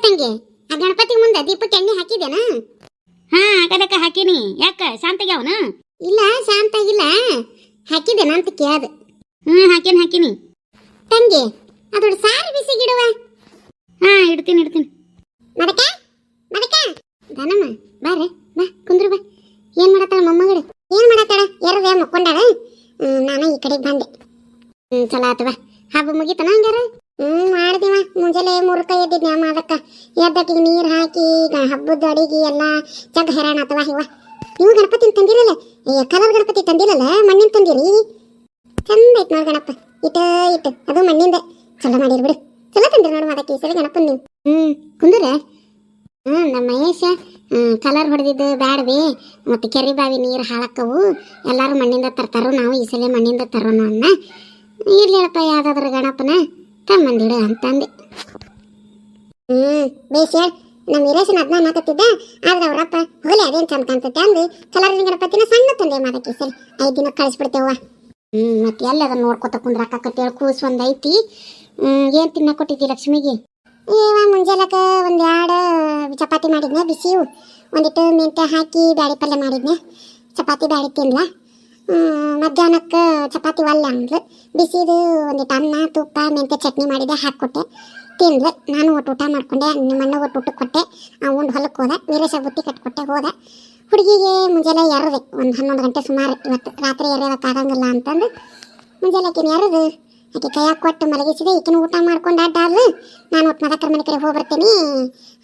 ತಂಗಿ ಆ ಗಣಪತಿ ಮುಂದೆ ದೀಪಕ್ಕೆ ಎಣ್ಣೆ ಹಾಕಿದೇನ? ಹಾ ಕದಕ ಹಾಕಿನಿ. ಯಾಕ ಶಾಂತಗ್ಯಾವನ? ಇಲ್ಲ ಶಾಂತ ಆಗಿಲ್ಲ, ಹಾಕಿದೇನ ಅಂತ ಕೇಳ್ದೆ. ಹಾಕಿನಿ ತಂಗಿ ಅದೊಡ್ ಸಾರಿ ಬಿಸಿಗಿಡುವ. ಹಾ ಇಡ್ತೀನಿ. ಮದಕ ಮದಕ ದಾನಮ್ಮ ಬಾರೆ ಬಾ ಕುಂದ್ರು ಬಾ. ಏನ್ ಮಾಡತ್ತಾಳ ಮೊಮ್ಮಗಳು? ಏನ್ ಮಾಡತ್ತಾಳ? ಎರವೇ ಮಕ್ಕೊಂಡಾಳ. ನಾನು ಈ ಕಡೆಗೆ ಬಂದೆ. ಚಲೋ ಆತವ. ಹಬ್ಬ ಮುಗಿತನ ಹಂಗಾರ? ಮಾಡಿದಿವ. ಮುಂಜಾನೆ 3 ಕೈ ಎದ್ದಿದ್ನ ಅದಕ್ಕ ಎದ್ದಟ್ಟಿಗೆ ನೀರು ಹಾಕಿ ಹಬ್ಬದ ಅಡಿಗೆ ಎಲ್ಲ ಜಗ್ ಹೈರಾಣ ಆತವ. ಇವ ನೀವು ಗಣಪತಿ ತಂದಿರಲ್ಲ, ಕಲರ್ ಗಣಪತಿ ತಂದಿರಲ್ಲ, ಮಣ್ಣಿನ ತಂದಿರಿ. ಚಂದ ಐತ್ ನೋಡ್ ಗಣಪ. ಇಟ್ಟು ಅದು ಮಣ್ಣಿಂದ. ಚಲೋ ಮಾಡಿರ್ ಬಿಡು. ಚಲೋ ತಂದಿರಿ ನೋಡು ಅದಕ್ಕೆ ಈ ಸಲ ಗಣಪನ್ ನೀವು. ಕುಂದ್ರ. ನಮ್ಮ ಮಹೇಶ ಕಲರ್ ಹೊಡೆದಿದ್ದು ಬ್ಯಾಡ್ವಿ, ಮತ್ತೆ ಕೆರೆ ಬಾವಿ ನೀರು ಹಾಳಕ್ಕವು, ಎಲ್ಲಾರು ಮಣ್ಣಿಂದ ತರ್ತಾರೋ, ನಾವು ಈ ಸಲ ಮಣ್ಣಿಂದ ತರೋಣ ಅನ್ನ. ಇರ್ಲಿಲ್ಲಪ್ಪ ಯಾವ್ದಾದ್ರ ಗಣಪನ ತಮ್ಮಂದಿಡು ಅಂತಂದೆ. ಬೇಸ್ ಹೇಳ. ನಮ್ಮ ವೀರೇಶನ್ ಅದನ್ನ ಅನ್ನಕತ್ತಿದ್ದ, ಆದ್ರೆ ಅವ್ರಪ್ಪ ಹೋಲಿ ಅದೇನ್ ಚಂದ ಕಾಣ್ತೈತೆ ಅಂದು ಕಲರಿನ ಗಣಪತಿನ ಸಣ್ಣ ತಂದೆ ಅದಕ್ಕೆ ಈ ಸಲ 5 ದಿನ ಕಳಿಸ್ಬಿಡ್ತೇವ. ಮತ್ತೆ ಎಲ್ಲ ಅದನ್ನ ನೋಡ್ಕೊತ ಕುಂದ್ರಾಕತ್ತೇಳಿ ಕೂಸು ಒಂದ್ ಐತಿ. ಏನ್ ತಿನ್ನ ಕೊಟ್ಟಿದ್ದಿ ಲಕ್ಷ್ಮಿಗೆ? ಮುಂಜಾಲಕ 2 ಚಪಾತಿ ಮಾಡಿದ್ನೆ ಬಿಸಿವು, ಒಂದಿಟ್ಟು ಮೆಂತ್ಯ ಹಾಕಿ ಬ್ಯಾಳಿ ಪಲ್ಯ ಮಾಡಿದ್ನೆ. ಚಪಾತಿ ಬ್ಯಾಳಿ ತಿನ್ಲ. ಮಧ್ಯಾಹ್ನಕ್ಕೆ ಚಪಾತಿ ಒಲ್ಲೆ ಅಂದ್ಲು. ಬಿಸಿದು ಒಂದಿಟ್ಟು ಅನ್ನ ತುಪ್ಪ ಮೆಂತ್ಯ ಚಟ್ನಿ ಮಾಡಿದೆ, ಹಾಕ್ಕೊಟ್ಟೆ ತಿನ್ಲು. ನಾನು ಒಟ್ಟು ಊಟ ಮಾಡ್ಕೊಂಡೆ. ನಿಮ್ಮಣ್ಣ ಒಟ್ಟು ಊಟಕ್ಕೆ ಕೊಟ್ಟೆ. ಉಂಡು ಹೊಲಕ್ಕೆ ಹೋದ. ವೀರೇಶ ಬುತ್ತಿ ಕಟ್ಕೊಟ್ಟೆ ಹೋದ. ಹುಡುಗಿಗೆ ಮುಂಜಾನೆ ಎರದೆ ಒಂದು 11 ಗಂಟೆ ಸುಮಾರು. ಇವತ್ತು ರಾತ್ರಿ ಎರೆಯೋಕ್ಕಾಗಂಗಿಲ್ಲ ಅಂತಂದು ಮುಂಜಾನೆ ಆಕಿನ ಎರೆದು ಆಕೆ ಕೈಯಾಗ ಕೊಟ್ಟು ಮಲಗಿಸಿದೆ. ಈಕಿನ ಊಟ ಮಾಡ್ಕೊಂಡು ಅಡ್ಡಾದ್ಲು. ನಾನು ಒಟ್ಟು ಮದಕ್ಕರ ಮನೆ ಕಡೆ ಹೋಗಿ ಬರ್ತೀನಿ.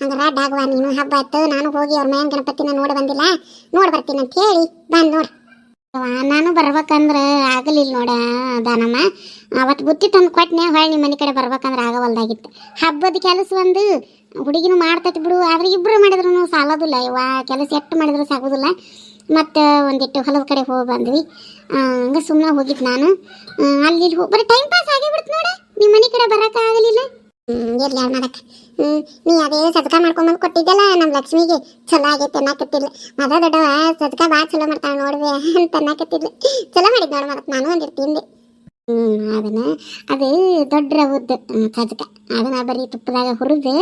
ಹಂಗಾರೆ ಅಡ್ಡಾಗುವ ನೀನು. ಹಬ್ಬ ಆಯ್ತು, ನಾನು ಹೋಗಿ ಅವ್ರ ಮೈಯನ್ ಗಣಪತಿನ ನೋಡಿ ಬಂದಿಲ್ಲ, ನೋಡಿ ಬರ್ತೀನಿ ಅಂತ ಹೇಳಿ ಬಂದು ನೋಡು. ನಾನು ಬರ್ಬೇಕಂದ್ರೆ ಆಗಲಿಲ್ಲ ನೋಡ ದಾನಮ್ಮ. ಅವತ್ತು ಬುತ್ತಿ ತಂದು ಕೊಟ್ಟನೆ, ಹೊಳ್ಳಿ ನಿಮ್ಮ ಮನೆ ಕಡೆ ಬರ್ಬೇಕಂದ್ರೆ ಆಗವಲ್ದಾಗಿತ್ತು. ಹಬ್ಬದ ಕೆಲಸ ಒಂದು ಹುಡುಗಿನೂ ಮಾಡ್ತೈತಿ ಬಿಡು, ಆದ್ರೆ ಇಬ್ಬರು ಮಾಡಿದ್ರು ಸಾಲೋದಿಲ್ಲ. ಇವ ಕೆಲಸ ಎಷ್ಟು ಮಾಡಿದ್ರು ಸಾಗೋದಿಲ್ಲ. ಮತ್ತು ಒಂದಿಟ್ಟು ಹೊಲದ ಕಡೆ ಹೋಗಿ ಬಂದ್ವಿ. ಹಂಗೆ ಸುಮ್ಮನೆ ಹೋಗಿದ್ದು ನಾನು. ಅಲ್ಲಿ ಬರೀ ಟೈಮ್ ಪಾಸ್ ಆಗೇ ಬಿಡ್ತು ನೋಡ. ನಿಮ್ಮ ಮನೆ ಕಡೆ ಬರೋಕೆ ಆಗಲಿಲ್ಲ. ಇರ್ಲಿ ಯಾರು ಮಾಡಕ್ಕೆ. ನೀ ಅದೇ ಸದ್ಕ ಮಾಡ್ಕೊಂಬಂದು ಕೊಟ್ಟಿದ್ದಲ್ಲ ನಮ್ಮ ಲಕ್ಷ್ಮಿಗೆ, ಚಲೋ ಆಗೈತೆ ಅನ್ನಕತ್ತಿಲ್ಲ. ಮದ ದೊಡ್ಡವ ಸದ್ಕ ಭಾಳ ಚಲೋ ಮಾಡ್ತಾಳೆ ನೋಡ್ವೆ ಅಂತ ಅನ್ನಕತ್ತಿಲ್ಲ. ಚಲೋ ಮಾಡಿದ್ ನೋಡು ಮದಕ್ಕೆ. ನಾನು ಒಂದಿಟ್ಟು ತಿಂದೆ. ಅದನ್ನ ಅದು ದೊಡ್ಡ ರವದ್ದು ಸದ್ಕ. ಅದನ್ನ ಬರೀ ತುಪ್ಪದಾಗ ಹುರಿದು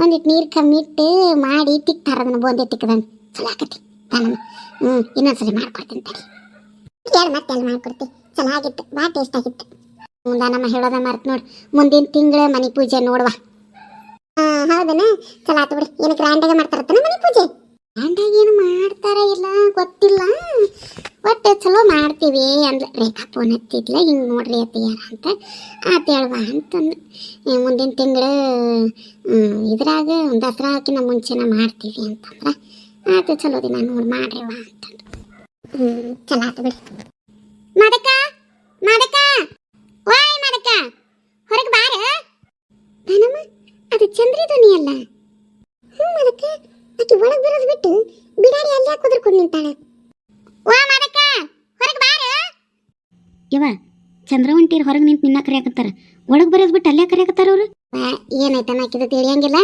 ಒಂದಿಟ್ಟು ನೀರು ಕಮ್ಮಿ ಇಟ್ಟು ಮಾಡಿ ತಿಕ್ತಾರ. ಅದನ್ನ ಬೋಂದೆ ತಿಕ್ಕದಂಗೆ ಚಲೋ ಆಕತಿ ತಾನಮ್ಮ. ಇನ್ನೊಂದ್ಸರಿ ಮಾಡ್ಕೊಡ್ತೀನಿ ತಡಿ. ಕೇಳಿ ಮತ್ತೆ ಅಲ್ಲಿ ಮಾಡ್ಕೊಡ್ತೀನಿ. ಚಲೋ ಆಗಿತ್ತು, ಭಾಳ ಟೇಸ್ಟ್ ಆಗಿತ್ತು. ನಮ್ಮ ಹೇಳೋದ ಮರ್ತು ನೋಡಿ, ಮುಂದಿನ ತಿಂಗಳ ಮನೆ ಪೂಜೆ ನೋಡುವ. ಹೌದನ? ಚಲೋ ಆತು ಬಿಡಿ. ಏನು ಗ್ರ್ಯಾಂಡಾಗ ಮಾಡ್ತಾರತ್ತನ ಮನೆ ಪೂಜೆ? ಗ್ರ್ಯಾಂಡಾಗಿ ಏನು ಮಾಡ್ತಾರ ಇಲ್ಲ ಗೊತ್ತಿಲ್ಲ, ಒಟ್ಟು ಚಲೋ ಮಾಡ್ತೀವಿ ಅಂದ್ಲ. ರೇಖಾ ಫೋನ್ ಹತ್ತಿದ್ಲ, ಹಿಂಗೆ ನೋಡ್ರಿ ಅತ್ತಿಯಾರ ಅಂತ ಆತೇಳ್ವಾ ಅಂತಂದು. ಮುಂದಿನ ತಿಂಗಳು ಇದ್ರಾಗ ದಸರಾಕಿನ ಮುಂಚೆನ ಮಾಡ್ತೀವಿ ಅಂತಂದ್ರೆ ಆಯ್ತು, ಚಲೋ ದಿನ ನೋಡಿ ಮಾಡ್ರಿವ ಅಂತಂದು. ಚಲೋ ಆತು ಬಿಡಿ. ಮದಕ ಮದಕ ಓಯ್ ಮದಕ, ಹೊರಗೆ ಬಾರ. ದಾನಮ್ಮ ಅದು ಚಂದ್ರಿ ಧ್ವನಿ ಅಲ್ಲ. ಮದಕ ಆಕೆ ಒಳಗೆ ಬರೋದು ಬಿಟ್ಟು ಬಿಡಾಡಿ ಅಲ್ಲಿ ಕುದುರ್ಕೊಂಡು ನಿಂತಾಳೆ. ಓ ಮದಕ ಹೊರಗೆ ಬಾರ. ಇವ ಚಂದ್ರವಂಟಿರ್ ಹೊರಗೆ ನಿಂತು ನಿನ್ನ ಕರೆಯಾಕತ್ತಾರ, ಒಳಗೆ ಬರೋದು ಬಿಟ್ಟು ಅಲ್ಲೇ ಕರೆಯಾಕತ್ತಾರ ಅವರು. ಏನಾಯ್ತನ ಹಾಕಿದ ತಿಳಿಯಂಗಿಲ್ಲ.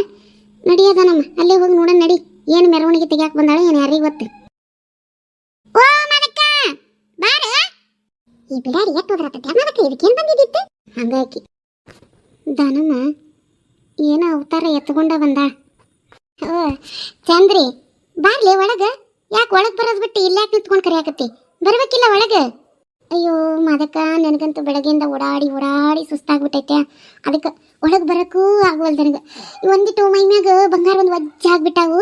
ನಡಿಯದನಮ್ಮ ಅಲ್ಲೇ ಹೋಗಿ ನೋಡೋಣ ನಡಿ. ಏನು ಮೆರವಣಿಗೆ ತೆಗಿಯಾಕ ಬಂದಾಳೆ ಏನು ಯಾರಿಗೆ ಗೊತ್ತು. ಓ ಮದಕ ಬಾರ. ಈ ಬಿಡಾಡಿ ಎಟ್ಟು ಹೋದ್ರತ್ತ ಮದಕ, ಇದಕ್ಕೇನು ಬಂದಿದ್ದಿತ್ತು? ಹಂಗಾಕಿ ದಾನಮ್ಮ ಏನೋ ಅವತಾರ ಎತ್ಕೊಂಡ ಬಂದ. ಚಂದ್ರಿ ಬಾರ್ಲಿ ಒಳಗ. ಯಾಕೆ ಒಳಗೆ ಬರೋದು ಬಿಟ್ಟು ಇಲ್ಲಾಕೆ ನಿಂತ್ಕೊಂಡು ಕರೆಯಾಕತ್ತಿ? ಬರ್ಬೇಕಿಲ್ಲ ಒಳಗೆ. ಅಯ್ಯೋ ಮದಕ, ನನಗಂತೂ ಬೆಳಗ್ಗೆಯಿಂದ ಓಡಾಡಿ ಸುಸ್ತಾಗ್ಬಿಟ್ಟೈತೆ. ಅದಕ್ಕೆ ಒಳಗೆ ಬರೋಕ್ಕೂ ಆಗವಲ್ದು ನನಗೆ. ಒಂದಿಟ್ಟು ಮೈ ಮ್ಯಾಗ ಬಂಗಾರ ಒಂದು ವಜ್ಜ ಆಗ್ಬಿಟ್ಟಾವು.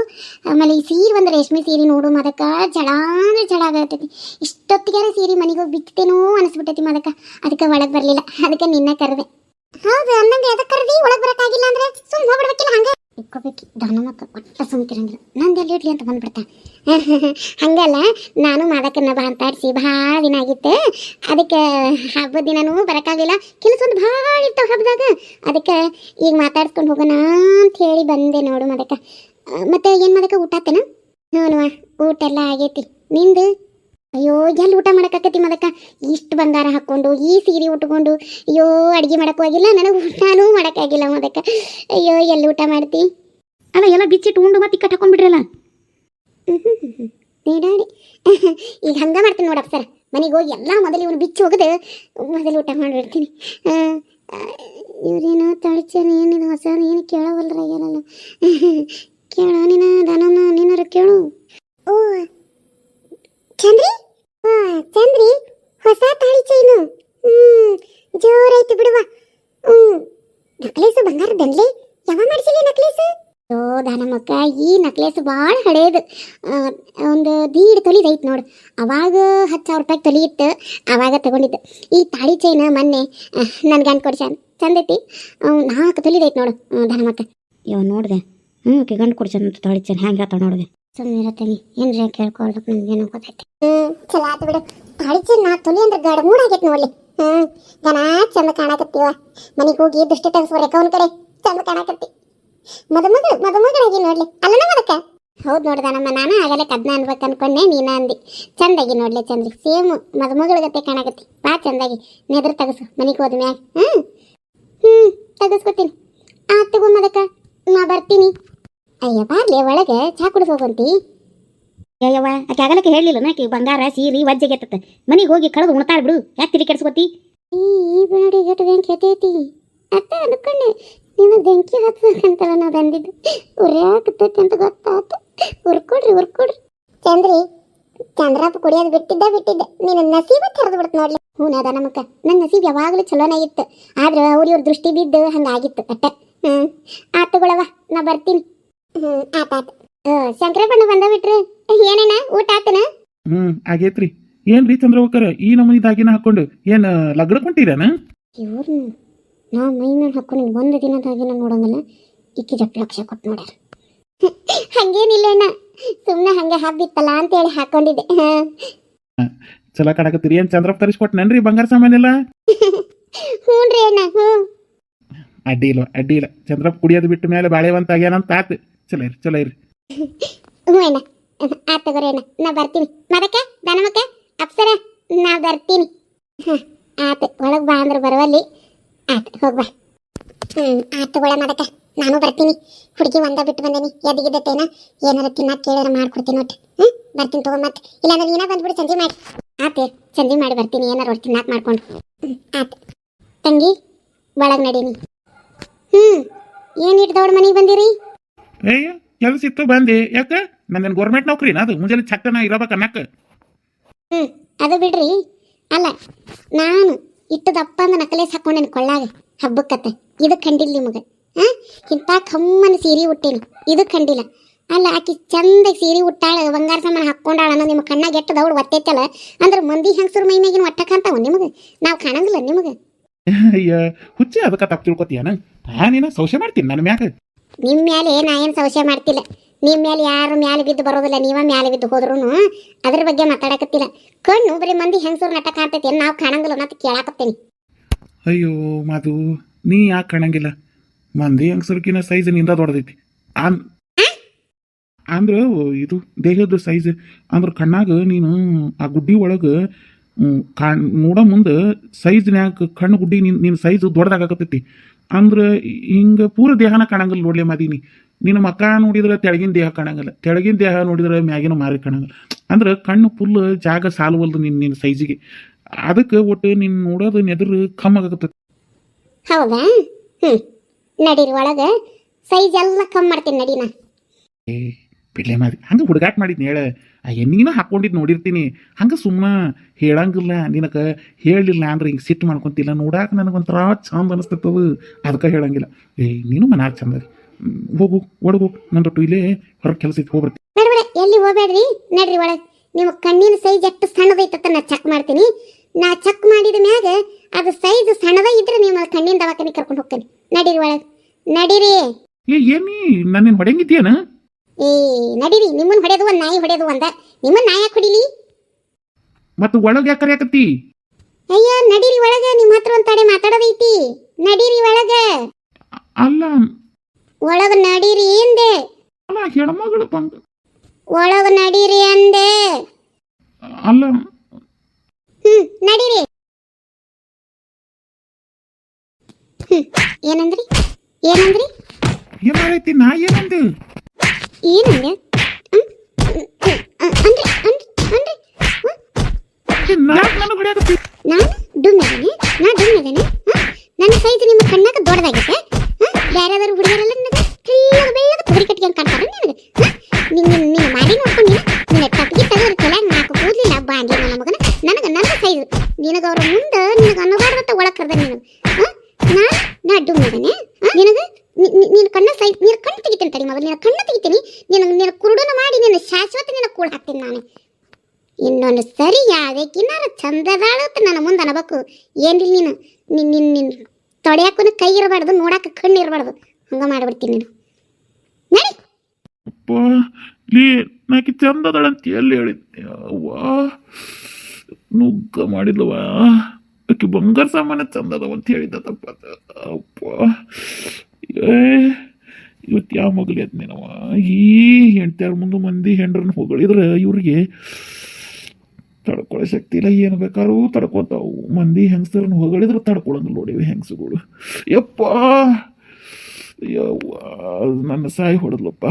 ಆಮೇಲೆ ಈ ಸೀರೆ ಒಂದು ರೇಷ್ಮೆ ಸೀರೆ ನೋಡು ಮದಕ, ಜಳ ಅಂದ್ರೆ ಜಳ ಆಗತ್ತೈತಿ. ಇಷ್ಟೊತ್ತಿಗೆ ಸೀರೆ ಮನೆಗೆ ಹೋಗಿ ಬಿತ್ತೇನೋ ಅನಿಸ್ಬಿಟ್ಟೈತಿ ಮದಕ. ಅದಕ್ಕೆ ಒಳಗೆ ಬರಲಿಲ್ಲ, ಅದಕ್ಕೆ ನಿನ್ನ ಕರೆದೆ. ಹೌದು ಅಂದಂಗೆ ಎದಕ್ಕೆ ಕರೆದಿ? ಒಳಗೆ ಬರೋಕ್ಕಾಗಿಲ್ಲ ಅಂದ್ರೆ ಸುಮ್ಮನೆ ಹೋಗ್ಬಿಡ್ಬೇಕಿಲ್ಲ. ಹಂಗೆ ಇಕ್ಕೋಬೇಕು ದಾನಮ್ಮಕ್ಕ ಒಟ್ಟ ಸುಮ್ಕಿರಂಗಿಲ್ಲ. ನಂದು ಎಲ್ಲಿ ಇಡ್ಲಿ ಅಂತ ಬಂದ್ಬಿಡ್ತಾ. ಹಂಗಲ್ಲ, ನಾನು ಮಾದಕನ್ನ ಬಾ ಅಂತಾಡಿಸಿ ಭಾಳ ದಿನ ಆಗಿತ್ತು. ಅದಕ್ಕೆ ಹಬ್ಬದ ದಿನನೂ ಬರೋಕ್ಕಾಗಲಿಲ್ಲ. ಕೆಲಸ ಒಂದು ಭಾಳ ಇರ್ತಾವೆ ಹಬ್ಬದಾಗ. ಅದಕ್ಕೆ ಈಗ ಮಾತಾಡ್ಸ್ಕೊಂಡು ಹೋಗೋಣ ಅಂತ ಹೇಳಿ ಬಂದೆ ನೋಡು ಮದಕ. ಮತ್ತೆ ಏನು ಮದಕ, ಊಟ ಆತೇನ? ಹ್ಞೂ ಊಟ ಎಲ್ಲ ಆಗೈತಿ. ನಿಂದು? ಅಯ್ಯೋ ಎಲ್ಲಿ ಊಟ ಮಾಡೋಕ್ಕಾಕತಿ ಮದಕ? ಇಷ್ಟು ಬಂಗಾರ ಹಾಕ್ಕೊಂಡು ಈ ಸೀರೆ ಉಟ್ಕೊಂಡು ಅಯ್ಯೋ ಅಡುಗೆ ಮಾಡೋಕ್ಕೂ ಆಗಿಲ್ಲ, ನನಗೆ ಊಟನೂ ಮಾಡೋಕ್ಕಾಗಿಲ್ಲ ಮದಕ. ಅಯ್ಯೋ ಎಲ್ಲಿ ಊಟ ಮಾಡ್ತಿ? ಅಲ್ಲ ಎಲ್ಲ ಬಿಚ್ಚಿಟ್ಟು ಉಂಡು ಮತ್ತೆ ಕಟ್ ಹಾಕೊಂಡ್ಬಿಡ್ರಲ್ಲ. ನೀಡಾಡಿ ಈಗ ಹಂಗೆ ಮಾಡ್ತೀನಿ ನೋಡಪ್ಪ ಸರ್. ಮನೆಗೆ ಹೋಗಿ ಎಲ್ಲ ಮೊದಲು ಇವನು ಬಿಚ್ಚಿ ಹೋಗದೆ ಮೊದಲು ಊಟ ಮಾಡಿಬಿಡ್ತೀನಿ. ಇವ್ರೇನು ತಳಿಚೇನ ಏನಿದು ಹೊಸ ಏನು ಕೇಳವಲ್ರಾಗ್ಯಾರಲ್ಲ ಕೇಳ ನೀನ ದಾನಮ್ಮ ನೀನಾರ ಕೇಳು. ಓ ಚಂದ್ರಿ, ಚಂದ್ರಿ ಹೊಸ ತಾಳಿ ಚೈನು. ಜೋರೈತು ಬಿಡುವ. ನಕ್ಲೇಸು ಬಂಗಾರದಂಡ್ಲಿ ಯಾವ ಮಾಡಿಸಿಲಿ ನಕ್ಲೇಸು? ಓ ದಾನಮ್ಮಕ್ಕ, ಈ ನಕ್ಲೇಸ್ ಭಾಳ ಹಳೇದು. ಒಂದು ದೀಡ್ ತೊಲಿದೈತೆ ನೋಡು. ಅವಾಗ 10,000 ರೂಪಾಯಿ ತೊಲಿ ಇತ್ತು, ಅವಾಗ ತಗೊಂಡಿದ್ದು. ಈ ತಾಳಿ ಚೈನ ಮೊನ್ನೆ ನನ್ನ ಗಂಡ ಕೊಡ್ಸಾನ, ಚಂದೈತಿ. 4 ತೊಲಿದೈತೆ ನೋಡು ದಾನಮ್ಮಕ್ಕ. ಇವ ನೋಡಿದೆ ಆಕೆ ಗಂಡು ಕೊಡ್ಸಾನ ತಾಳಿ ಚೈನ್ ಹೆಂಗೆ ಹೇಳ್ತಾಳೆ ನೋಡಿದೆ. ಸುಮ್ಮನೆ ಇರತ್ತೀನಿ ಏನ್ರಿ ಕೇಳ್ಕೊಳ್ಬೇಕು, ನನಗೇನು ಗೊತ್ತೈತಿ. ಚಲೋ ಆತು ಬಿಡು. ತಾಳಿ ಚೈನ್ 4 ತೊಲಿ ಅಂದ್ರೆ ಗಡ ಮೂಡಾಗೈತೆ ನೋಡ್ಲಿ. ಗನ ಚಂದ ಕಾಣಕತ್ತೀವ. ಮನೆಗೆ ಹೋಗಿ ದೃಷ್ಟಿ ತೆಗೆಸ್ಬರ್ಬೇಕು ಅವನ ಕಡೆ. ಚಂದ ಕಾಣಕತ್ತಿ. ಮದುಮಗಳಾಗಿ ನೋಡ್ಲಿ ಅಲ್ಲನ ಮದಕ. ಹೌದು ನೋಡ್ದ ನಮ್ಮ, ನಾನು ಆಗಲೇ ಕದ್ನ ಅನ್ಬೇಕು ಅನ್ಕೊಂಡೆ, ನೀನ ಅಂದಿ. ಚಂದಾಗಿ ನೋಡ್ಲಿ ಚಂದ್ರಿ, ಸೇಮ್ ಮದುಮಗಳ ಗತೆ ಕಾಣಕತ್ತಿ. ಬಾ ಚಂದಾಗಿ ನೆದ್ರ ತಗಸು ಮನೆಗೆ ಹೋದ ಮ್ಯಾಗ. ತಗಸ್ಕೊತೀನಿ. ತಗೋ ಮದಕ, ನಾ ಬರ್ತೀನಿ. ಅಯ್ಯ ಬಾರ್ಲಿ ಒಳಗೆ ಚಾ ಕುಡಿದು ಹೋಗಂತಿ. ಅಯ್ಯವ್ವ ಆಕೆ ಆಗಲಕ್ಕೆ ಹೇಳಲಿಲ್ಲ ನಾಕಿ ಬಂಗಾರ ಸೀರಿ ವಜ್ಜೆಗೆ ಎತ್ತತ್ತ. ಮನೆಗೆ ಹೋಗಿ ಕಳೆದು ಉಣ್ತಾಳ ಬಿಡು, ಯಾಕೆ ತಿಳಿ ಕೆಡ್ಸ್ಕೊತಿ? ಈ ಬಾಡಿ ಗಟ್ಟು ಬೆಂಕಿ ಎತ್ತೈತಿ ಅತ್ತ ಅನ್ಕೊಂಡೆ. ನೀನು ಬೆಂಕಿ ಹತ್ಬೇಕಂತಲ್ಲ ನಾವು ಬಂದಿದ್ದು. ಉರಿಯಾಕತ್ತೈತಿ ಅಂತ ಗೊತ್ತಾಯ್ತು. ಉರ್ಕೊಡ್ರಿ. ಚಂದ್ರಿ, ಚಂದ್ರಪ್ಪ ಕುಡಿಯೋದು ಬಿಟ್ಟಿದ್ದೆ. ನೀನು ನಸೀಬ ತೆರೆದು ಬಿಡ್ತು ನೋಡ್ಲಿ. ಹೂನದ ನಮಕ್ಕ, ನನ್ನ ನಸೀಬ್ ಯಾವಾಗಲೂ ಚಲೋನೇ ಇತ್ತು. ಆದ್ರೆ ಇವ್ರ ದೃಷ್ಟಿ ಬಿದ್ದು ಹಂಗಾಗಿತ್ತು ಅಟ್ಟ. ಆತುಗಳವ, ನಾ ಬರ್ತೀನಿ. ಆತಾತ. ಶಂಕರಪ್ಪಣ್ಣ ಬಂದ ಬಿಟ್ರಿ. ಏನೇನ ಊಟ ಆತನ? ಆಗೇತ್ರಿ. ಏನ್ರಿ ಚಂದ್ರವಕ್ಕರ ಈ ನಮೂನಿ ದಾಗಿನ ಹಾಕೊಂಡು ಏನ್ ಲಗ್ನಕ್ಕೆ ಹೊಂಟಿರೇನ? ಇವ್ರನ್ನ ನಾ ಮೈ ಮೇಲೆ ಹಾಕೊಂಡು ಒಂದು ದಿನದಾಗಿನ ನೋಡಂಗಲ್ಲ, ಇಕ್ಕಿ 2 ಲಕ್ಷ ಕೊಟ್ಟು ನೋಡ್ಯಾರ. ಹಂಗೇನಿಲ್ಲ ಅಣ್ಣ, ಸುಮ್ಮನೆ ಹಂಗೆ ಹಬ್ಬಿತ್ತಲ್ಲ ಅಂತೇಳಿ ಹಾಕೊಂಡಿದ್ದೆ. ಚಲೋ ಕಾಣಕತ್ತೀರಿ. ಏನ್ ಚಂದ್ರಪ್ಪ ತರಿಸ್ಕೊಟ್ನನ್ರಿ ಬಂಗಾರ ಸಾಮಾನೆಲ್ಲ? ಹ್ಞೂನ್ರಿ ಅಣ್ಣ. ಅಡ್ಡಿ ಇಲ್ಲ. ಚಂದ್ರಪ್ಪ ಕುಡಿಯೋದು ಬಿಟ್ಟ ಮೇಲೆ ಬಾಳೆವಂತ ಆಗ್ಯಾನಂತ ಆತು. ಚಲೋ ಇರ್ರಿ. ಹ್ಞೂ ಅಣ್ಣ, ಆತ್ ತಗೋರಿ ಅಣ್ಣ, ನಾ ಬರ್ತೀನಿ. ಮದಕ ದನಮಕ್ಕ ಅಪ್ಸರ, ನಾ ಬರ್ತೀನಿ. ಆತು, ಒಳಗೆ ಬಾ ಅಂದ್ರೆ ಬರುವಲ್ಲಿ. ಆತು, ಹೋಗ್ಬಾ. ಆತುಗಳ ಮದಕ, ನಾನು ಬರ್ತೀನಿ. ಹುಡುಗಿ ಒಂದ ಬಿಟ್ಟು ಬಂದೇನಿ. ಎದಗಿದ್ದತ್ತೇನ ಏನಾರ ತಿನ್ನಕ್ ಕೇಳಾರ ಮಾಡ್ಕೊಡ್ತೀನಿ ಒಟ್ಟು. ಬರ್ತೀನಿ ತಗೋ. ಮತ್ತೆ ಇಲ್ಲಾಂದ್ರೆ ನೀನ ಬಂದ್ಬಿಡು ಸಂಜೆ ಮಾಡಿ. ಆತು, ಸಂಜೆ ಮಾಡಿ ಬರ್ತೀನಿ, ಏನಾರು ಒಟ್ಟು ತಿನ್ನಾಕ ಮಾಡ್ಕೊಂಡು. ಆತು ತಂಗಿ, ಒಳಗೆ ನಡೀನಿ. ಏನಿಟ್ಟು ದೌಡ್ ಮನೆಗೆ ಬಂದಿರಿ? ಏಯ್ಯ ಕೆಲಸ ಇತ್ತು ಬಂದೆ. ಯಾಕ ನಂದೇನು ಗೌರ್ಮೆಂಟ್ ನೌಕರಿನ ಅದು? ಮುಂಜಾನೆ ಚಕ್ಕನ ಇರಬೇಕು ಅನ್ನಕ್ಕ. ಅದು ಬಿಡ್ರಿ. ಅಲ್ಲ, ನಾನು ಇಟ್ಟು ದಪ್ಪ ಅಂದ ನಕಲೇಸ್ ಹಾಕೊಂಡೇನು ಕೊಳ್ಳಾಗ ಹಬ್ಬಕ್ಕತ್ತ. ಇದು ಕಂಡಿಲ್ಲ ನಿಮಗೆ. ಇಂಥ ಕಮ್ಮನ ಸೀರೆ ಉಟ್ಟೇನಿ, ಇದು ಕಂಡಿಲ್ಲ. ಅಲ್ಲ, ಆಕಿ ಚಂದ ಸೀರೆ ಉಟ್ಟಾಳ, ಬಂಗಾರ ಸಾಮಾನು ಹಾಕ್ಕೊಂಡಾಳ ಅನ್ನೋ ನಿಮ್ಮ ಕಣ್ಣಾಗ ಎಟ್ಟು ದೌಡ್ ಒತ್ತೈತಲ್ಲ. ಅಂದ್ರೆ ಮಂದಿ ಹೆಂಗಸರು ಮೈ ಮ್ಯಾಗಿನ ಒಟ್ಟ ಕಾಣ್ತಾವ ನಿಮಗೆ, ನಾವು ಕಾಣಂಗಿಲ್ಲ ನಿಮಗೆ. ಅಯ್ಯ ಹುಚ್ಚಿ, ಅದಕ್ಕೆ ತಪ್ಪು ತಿಳ್ಕೊತೀಯನ? ನಾನೇನ ಸಂಶಯ ಮಾಡ್ತೀನಿ ನನ್ನ ಮ್ಯಾಗ. ನಿಮ್ಮ ಮೇಲೆ ನಾ ಏನು ಸಂಶಯ ಮಾಡ್ತಿಲ್ಲ. ನಿಮ್ಮ ಮೇಲೆ ಯಾರು ಮ್ಯಾಲೆ ಬಿದ್ದು ಬರೋದಿಲ್ಲ, ನೀವ ಮ್ಯಾಲೆ ಬಿದ್ದು ಹೋದ್ರೂ ಅದ್ರ ಬಗ್ಗೆ ಮಾತಾಡಕತ್ತಿಲ್ಲ. ಕಣ್ಣು ಬರೀ ಮಂದಿ ಹೆಂಗಸರು ನಟ ಕಾಣ್ತೈತಿ, ನಾವು ಕಾಣಂಗಿಲ್ಲ ಅಂತ ಕೇಳಾಕತ್ತೇನಿ. ಅಯ್ಯೋ ಮಧು, ನೀ ಯಾಕೆ ಕಾಣಂಗಿಲ್ಲ? ಮಂದಿ ಹೆಂಗಸರ್ಕಿನ ಸೈಜ್ ನಿಂದ ದೊಡ್ಡದೈತಿ. ಅಂದ್ರೆ ಇದು ದೇಹದ ಸೈಜ್ ಅಂದ್ರೆ ಕಣ್ಣಾಗ ನೀನು ಆ ಗುಡ್ಡಿ ಒಳಗೆ ನೋಡ ಮುಂದೆ ಸೈಜ್ನ್ಯಾಗ ಕಣ್ಣು ಗುಡ್ಡಿ ನಿನ್ನ ಸೈಜ್ ದೊಡ್ಡದಾಗತ್ತೈತಿ. ಅಂದ್ರೆ ಹಿಂಗೆ ಪೂರ ದೇಹನ ಕಾಣಂಗಿಲ್ಲ ನೋಡ್ಲಿ ಮದೀನಿ. ನಿನ್ನ ಮಕ್ಕ ನೋಡಿದ್ರೆ ತೆಳಗಿನ ದೇಹ ಕಾಣಂಗಿಲ್ಲ, ತೆಳಗಿನ ದೇಹ ನೋಡಿದ್ರೆ ಮ್ಯಾಗಿನ ಮಾರಿ ಕಾಣಂಗಿಲ್ಲ. ಅಂದ್ರೆ ಕಣ್ಣು ಫುಲ್ ಜಾಗ ಸಾಲವಲ್ದು ನಿನ್ನ ಸೈಜಿಗೆ. ಅದಕ್ಕೆ ಒಟ್ಟು ನಿನ್ನ ನೋಡೋದು ನೆದ್ರ ಕಮ್ಮಾಗತ್ತೈತಿ. ಹೌದಾ? ನಡೀರಿ ಒಳಗೆ, ಸೈಜ್ ಎಲ್ಲ ಕಮ್ಮಿ ಮಾಡ್ತೀನಿ ನಡೀನ. ಏ ಬಿಡ್ಲೆ ಮಾದಿ, ಹಂಗೆ ಹುಡುಗಾಟ ಮಾಡಿದ್ನಿ ಹೇಳ. ನೀನ ಹಾಕೊಂಡಿದ್ದು ನೋಡಿರ್ತೀನಿ. ಹಂಗೆ ಸುಮ್ಮನೆ ಹೇಳಂಗಿಲ್ಲ. ನಿನಗೆ ಹೇಳಲಿಲ್ಲ ಅಂದ್ರೆ ಹಿಂಗೆ ಸಿಟ್ಟು ಮಾಡ್ಕೊತಿಲ್ಲ. ನೋಡಾಕ ನನಗೊಂಥರ ಚಂದ ಅನಿಸ್ತೈತದು, ಅದಕ್ಕೆ ಹೇಳಂಗಿಲ್ಲ. ನೀನು ಮನ್ಯಾಗ ಚಂದ ಹೋಗು, ಒಳಗೆ ಹೋಗು. ನನ್ನ ರೊಟ್ಟು ಇಲ್ಲೇ ಹೊರಗೆ ಕೆಲಸ ಐತಿ, ಹೋಗ್ಬರ್ತೀನಿ. ಬೇಡ, ಎಲ್ಲಿ ಹೋಗ್ಬೇಡ್ರಿ, ನಡ್ರಿ ಒಳಗೆ. ನಿಮ್ಮ ಕಣ್ಣಿನ ಸೈಜ್ ಎಷ್ಟು ಸಣ್ಣದೈತತ್ತ ನಾ ಚೆಕ್ ಮಾಡ್ತೀನಿ. ನಾ ಚೆಕ್ ಮಾಡಿದ ಮ್ಯಾಗ ಅದು ಸೈಜ್ ಸಣ್ಣದ ಇದ್ರೆ ನಿಮ್ಮ ಕಣ್ಣಿನ ದವಾಖಾನೆ ಕರ್ಕೊಂಡು ಹೋಗ್ತೀನಿ. ನಡೀರಿ ಒಳಗೆ, ನಡೀರಿ. ಏನಿ ನನ್ನೇನು ಹೊಡೆಯಂಗಿದ್ದೀಯನ? ನಡೀರಿ. ನಿಮ್ಮನ್ನ ಹೊಡೆದು ಒಂದು ನಾಯಿ ಹೊಡೆದು ಒಂದ, ನಿಮ್ಮನ್ನ ನಾಯಿ ಯಾಕೆ ಹೊಡಿಲಿ? ಮತ್ತು ಒಳಗೆ ಯಾಕೆ ಕರೆಯಾಕತ್ತಿ? ಅಯ್ಯ ನಡೀರಿ ಒಳಗೆ, ನಿಮ್ಮ ಹತ್ರ ಒಂದು ತಡೆ ಮಾತಾಡೋದೈತಿ. ನಡೀರಿ ಒಳಗೆ. ಅಲ್ಲ ಒಳಗೆ ನಡೀರಿ ಎಂದೆ. ಅಲ್ಲ ಹೆಣ್ಮಗಳು ಬಂದ. ಒಳಗೆ ನಡೀರಿ ಅಂದೆ. ಅಲ್ಲ ನಡೀರಿ. ಏನಂದ್ರಿ? ಏನಾರೈತಿ? ನಾ ಏನಂದೆ? ಏನಂದೆ? ನನಗೆ ಹೊಡೆಯಾಕತ್ತಿ? ನಾನು ಡುಮ್ಮೆದೇನೆ? ನನ್ನ ಸೈಜ್ ಕೂಡ ಹಾಕ್ತೀನಿ ನಾನು. ಇನ್ನೊಂದು ಸರಿ ಯಾವ್ದಕ್ಕಿನ್ನಾರ ಚಂದದಾಳತ್ತ ನನ್ನ ಮುಂದೆ ಅನ್ಬೇಕು. ಏನಿಲ್ಲ ನೀನು ನಿನ್ ನಿನ್ ನಿನ್ ತೊಡೆಯಾಕೂ ಕೈ ಇರಬಾರ್ದು, ನೋಡಾಕ ಕಣ್ಣು ಇರಬಾರ್ದು, ಹಂಗ ಮಾಡ್ಬಿಡ್ತೀನಿ ನೀನು. ನಡಿ. ಅಪ್ಪ ಲೇ ನಾಕಿ ಚಂದದಳಂತ ಎಲ್ಲಿ ಹೇಳಿದ್ದೆ ಅವ್ವಾ, ನುಗ್ಗ ಮಾಡಿದ್ಲವ ಆಕಿ ಬಂಗಾರ ಸಾಮಾನ ಚಂದದವ ಅಂತ ಹೇಳಿದ್ದ ತಪ್ಪ. ಅಪ್ಪ ಏ ಇವತ್ತು ಯಾವ ಮಗಲಿ ಅದ್ ನೀನವ. ಈ ಹೆಂಡ್ತಿಯಾರ ಮುಂದೆ ಮಂದಿ ಹೆಂಡ್ರನ್ನ ಹೊಗಳಿದ್ರೆ ಇವ್ರಿಗೆ ತಡ್ಕೊಳ್ಳೋ ಶಕ್ತಿ ಇಲ್ಲ. ಏನು ಬೇಕಾದ್ರೂ ತಡ್ಕೊತಾವು. ಮಂದಿ ಹೆಂಗಸರನ್ನ ಹೊಗಳಿದ್ರೆ ತಡ್ಕೊಳ್ಳೋದು ನೋಡಿವಿ ಹೆಂಗಸುಗಳು. ಯಪ್ಪ ಯವ್ವ ನನ್ನ ಸಾಯಿ ಹೊಡೆದ್ಲಪ್ಪ.